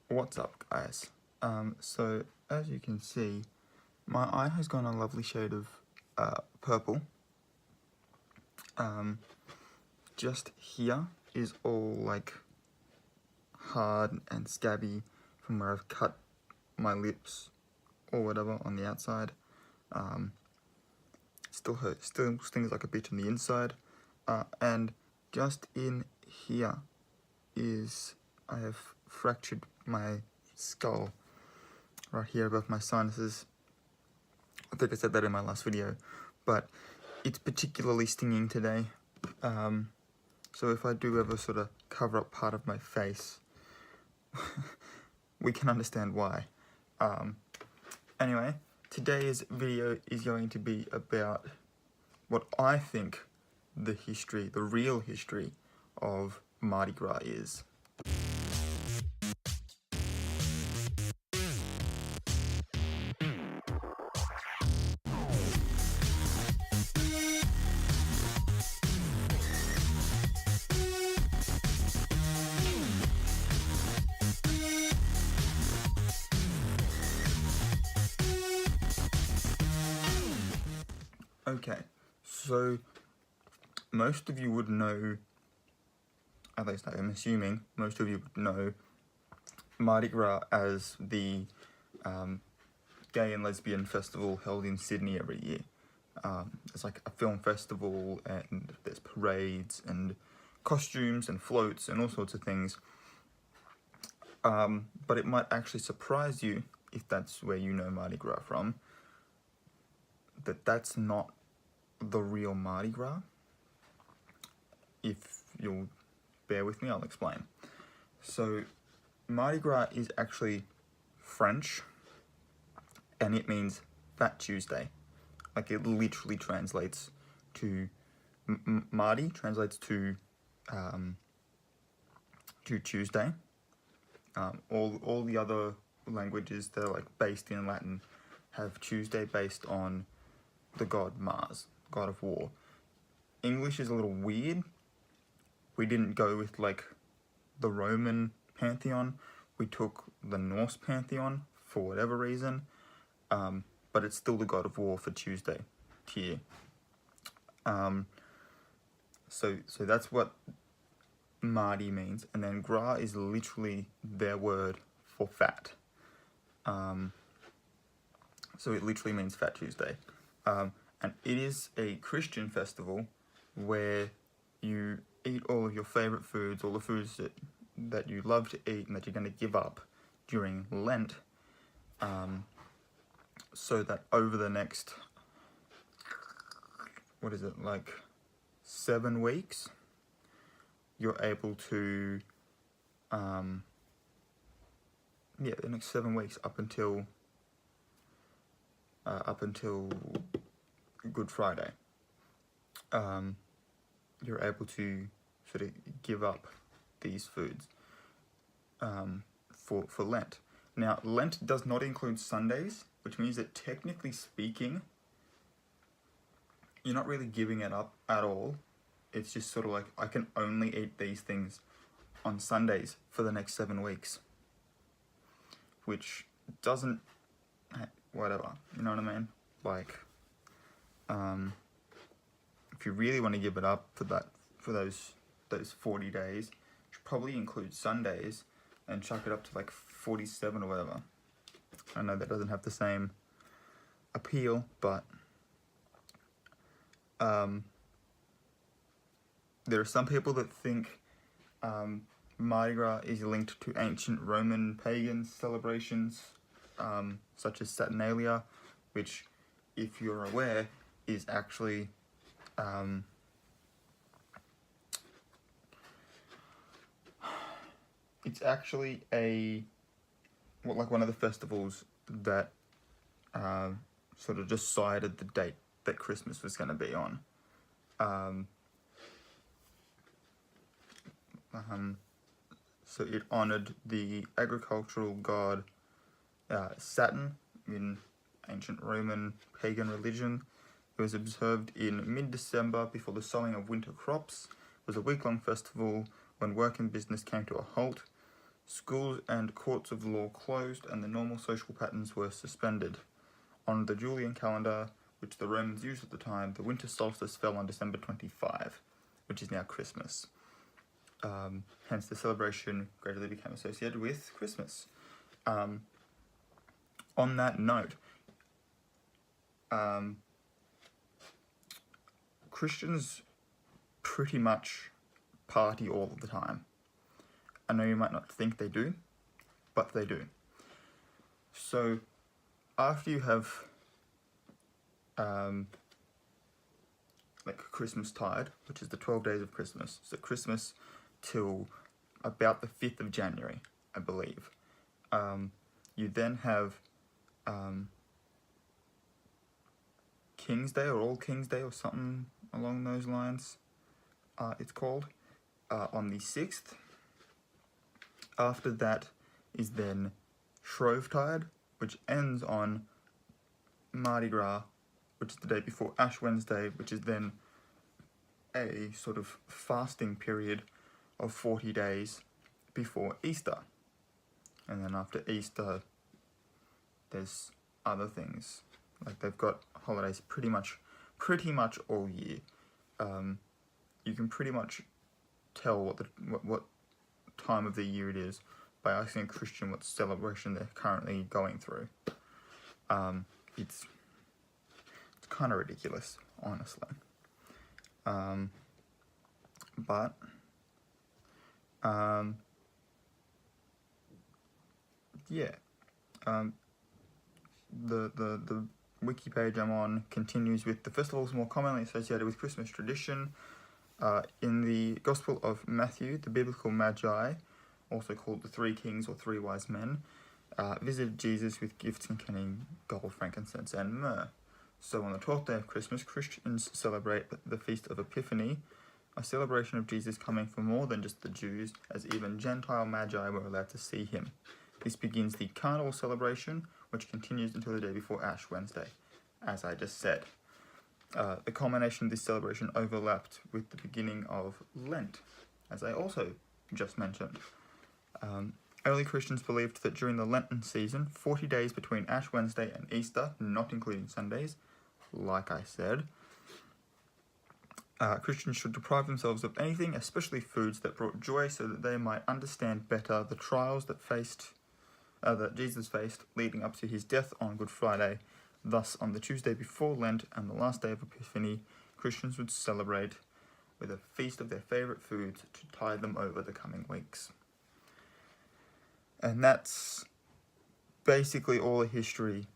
What's up, guys? So as you can see, my eye has gone a lovely shade of purple. Just here is all like hard and scabby from where I've cut my lips or whatever on the outside. Still hurts, still stings like a bitch on the inside. And just in here is, I have fractured my skull right here above my sinuses. I think I said that in my last video, but it's particularly stinging today. So if I do ever sort of cover up part of my face, we can understand why. Anyway, today's video is going to be about what I think the real history of Mardi Gras is. Okay, so most of you would know, at least I'm assuming, most of you would know Mardi Gras as the gay and lesbian festival held in Sydney every year. It's like a film festival, and there's parades and costumes and floats and all sorts of things. But it might actually surprise you, if that's where you know Mardi Gras from, that that's not the real Mardi Gras. If you'll bear with me, I'll explain. So Mardi Gras is actually French, and it means Fat Tuesday. Like, it literally translates to Mardi translates to Tuesday. All the other languages that are like based in Latin have Tuesday based on the god Mars, god of war. English is a little weird. We didn't go with like the Roman pantheon. We took the Norse pantheon for whatever reason. But it's still the god of war for Tuesday here. So that's what Mardi means, and then Gras is literally their word for fat. So it literally means Fat Tuesday. And it is a Christian festival where you eat all of your favorite foods, all the foods that you love to eat and that you're going to give up during Lent, so that over the next, what is it, like 7 weeks, you're able to, the next 7 weeks up until Good Friday, you're able to sort of give up these foods for Lent. Now, Lent does not include Sundays, which means that technically speaking, you're not really giving it up at all. It's just sort of like, I can only eat these things on Sundays for the next 7 weeks. Which doesn't, whatever, you know what I mean? Like, if you really want to give it up for those 40 days, you should probably include Sundays and chuck it up to like 47 or whatever. I know that doesn't have the same appeal, but there are some people that think Mardi Gras is linked to ancient Roman pagan celebrations, such as Saturnalia, which, if you're aware, is actually it's actually one of the festivals that sort of decided the date that Christmas was going to be on. So it honored the agricultural god Saturn in ancient Roman pagan religion. It was observed in mid-December before the sowing of winter crops. It was a week-long festival when work and business came to a halt. Schools and courts of law closed, and the normal social patterns were suspended. On the Julian calendar, which the Romans used at the time, the winter solstice fell on December 25, which is now Christmas. Hence, the celebration gradually became associated with Christmas. On that note, Christians pretty much party all of the time. I know you might not think they do, but they do. So, after you have like Christmas tide, which is the 12 days of Christmas, so Christmas till about the 5th of January, I believe. You then have King's Day or All King's Day or something along those lines, it's called, on the 6th. After that is then Shrovetide, which ends on Mardi Gras, which is the day before Ash Wednesday, which is then a sort of fasting period of 40 days before Easter. And then after Easter, there's other things. Like, they've got holidays pretty much all year. You can pretty much tell what time of the year it is by asking a Christian what celebration they're currently going through. It's kind of ridiculous, honestly. Yeah. The wiki page I'm on continues with the festivals more commonly associated with Christmas tradition. In the Gospel of Matthew, the biblical Magi, also called the Three Kings or Three Wise Men, visited Jesus with gifts containing gold, frankincense, and myrrh. So on the 12th day of Christmas, Christians celebrate the Feast of Epiphany, a celebration of Jesus coming for more than just the Jews, as even Gentile Magi were allowed to see him. This begins the carnival celebration, which continues until the day before Ash Wednesday, as I just said. The culmination of this celebration overlapped with the beginning of Lent, as I also just mentioned. Early Christians believed that during the Lenten season, 40 days between Ash Wednesday and Easter, not including Sundays, like I said, Christians should deprive themselves of anything, especially foods that brought joy, so that they might understand better the trials that Jesus faced leading up to his death on Good Friday. Thus, on the Tuesday before Lent and the last day of Epiphany, Christians would celebrate with a feast of their favourite foods to tide them over the coming weeks. And that's basically all the history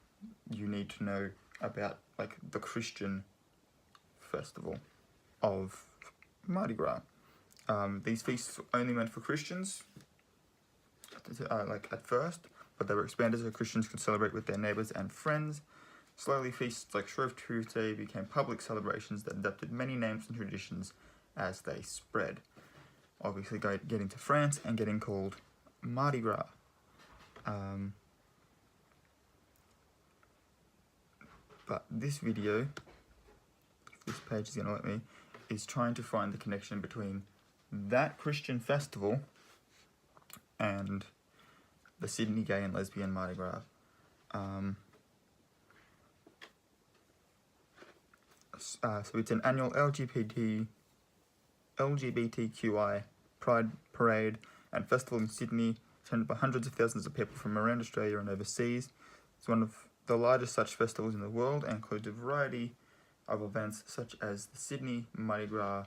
you need to know about, like, the Christian festival of Mardi Gras. These feasts were only meant for Christians, at first, but they were expanded so Christians could celebrate with their neighbours and friends. Slowly, feasts like Shrove Tuesday became public celebrations that adopted many names and traditions as they spread. Obviously, getting to France and getting called Mardi Gras. But this video, if this page is going to let me, is trying to find the connection between that Christian festival and the Sydney Gay and Lesbian Mardi Gras. So it's an annual LGBTQI Pride Parade and festival in Sydney, attended by hundreds of thousands of people from around Australia and overseas. It's one of the largest such festivals in the world and includes a variety of events such as the Sydney Mardi Gras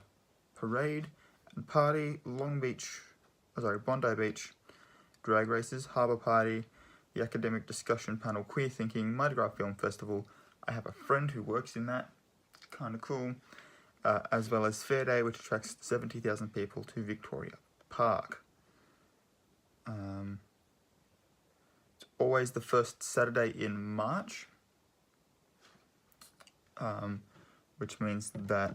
Parade and Party, Bondi Beach, drag races, harbour party, the academic discussion panel, queer thinking, Mardi Gras Film Festival. I have a friend who works in that. Kind of cool. As well as Fair Day, which attracts 70,000 people to Victoria Park. It's always the first Saturday in March, which means that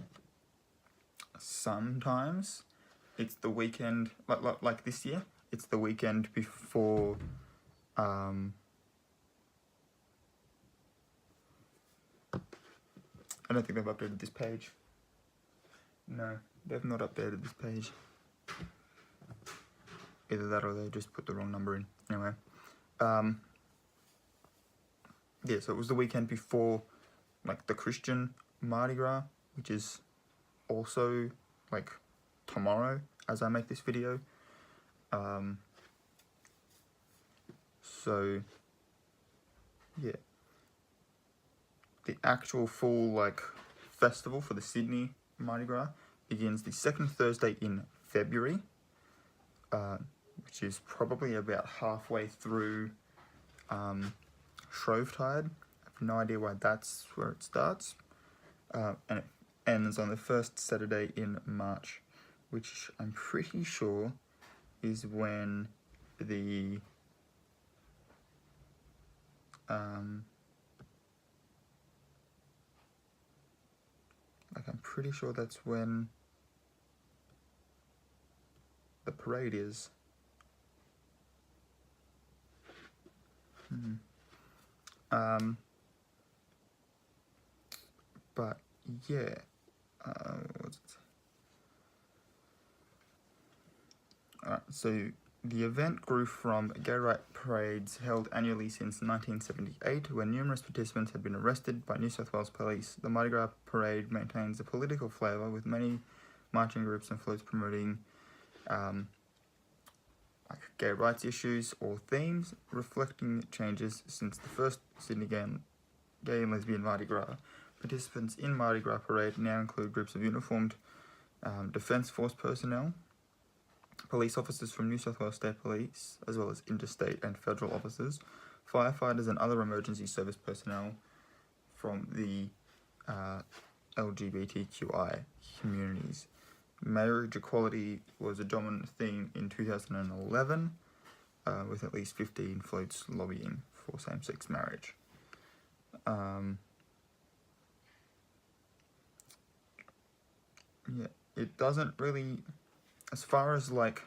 sometimes it's the weekend, like this year, it's the weekend before I don't think they've updated this page. No, they've not updated this page. Either that or they just put the wrong number in. Anyway, yeah, so it was the weekend before, like, the Christian Mardi Gras, which is also, like, tomorrow as I make this video. So, yeah. The actual full, like, festival for the Sydney Mardi Gras begins the second Thursday in February, which is probably about halfway through Shrovetide. I have no idea why that's where it starts. And it ends on the first Saturday in March, which I'm pretty sure is when the I'm pretty sure that's when the parade is. But yeah, what's it? Alright, so the event grew from gay right parades held annually since 1978, when numerous participants had been arrested by New South Wales police. The Mardi Gras parade maintains a political flavour, with many marching groups and floats promoting like gay rights issues or themes, reflecting changes since the first Sydney gay and lesbian Mardi Gras. Participants in Mardi Gras parade now include groups of uniformed Defence Force personnel, police officers from New South Wales State Police, as well as interstate and federal officers, firefighters and other emergency service personnel from the LGBTQI communities. Marriage equality was a dominant theme in 2011, with at least 15 floats lobbying for same-sex marriage. Yeah, it doesn't really, as far as like,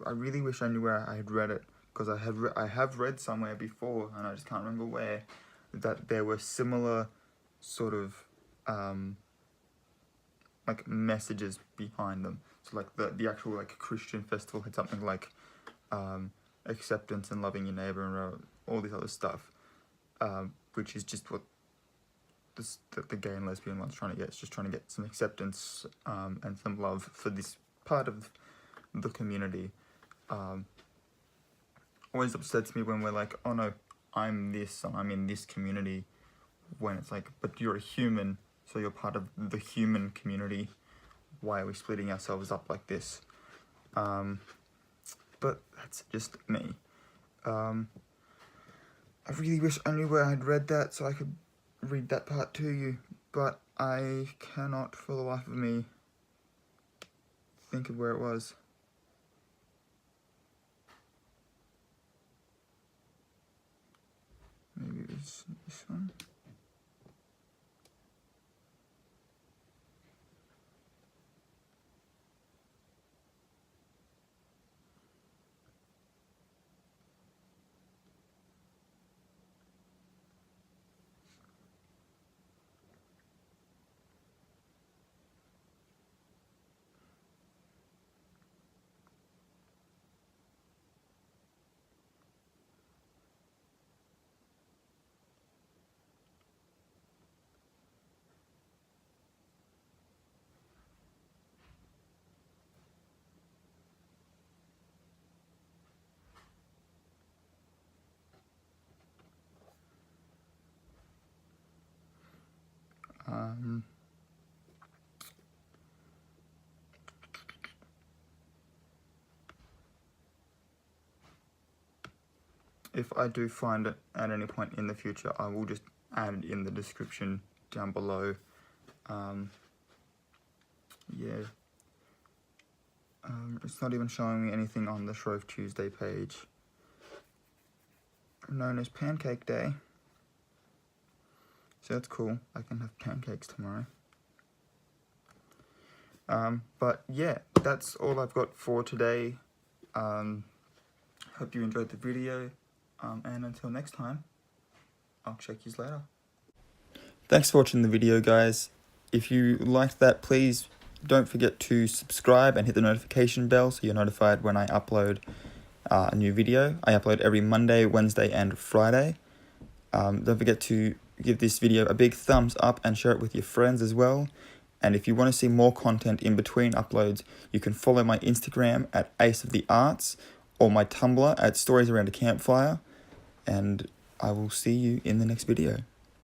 I really wish I knew where I had read it, because I have read somewhere before, and I just can't remember where, that there were similar sort of like messages behind them. So like the actual like Christian festival had something like acceptance and loving your neighbor and all this other stuff, which is just what the gay and lesbian one's trying to get. It's just trying to get some acceptance and some love for this part of the community. Always upsets me when we're like, oh no, I'm this and I'm in this community, when it's like, but you're a human, so you're part of the human community. Why are we splitting ourselves up like this? But that's just me. I really wish I knew where I had read that so I could read that part to you, but I cannot for the life of me think of where it was. Maybe it was this one. If I do find it at any point in the future, I will just add it in the description down below. Yeah. It's not even showing me anything on the Shrove Tuesday page, known as Pancake Day. So that's cool. I can have pancakes tomorrow. But yeah, that's all I've got for today. Hope you enjoyed the video. And until next time, I'll check you later. Thanks for watching the video, guys. If you liked that, please don't forget to subscribe and hit the notification bell so you're notified when I upload a new video. I upload every Monday, Wednesday, and Friday. Don't forget to give this video a big thumbs up and share it with your friends as well. And if you want to see more content in between uploads, you can follow my Instagram at Ace of the Arts or my Tumblr at Stories Around a Campfire. And I will see you in the next video.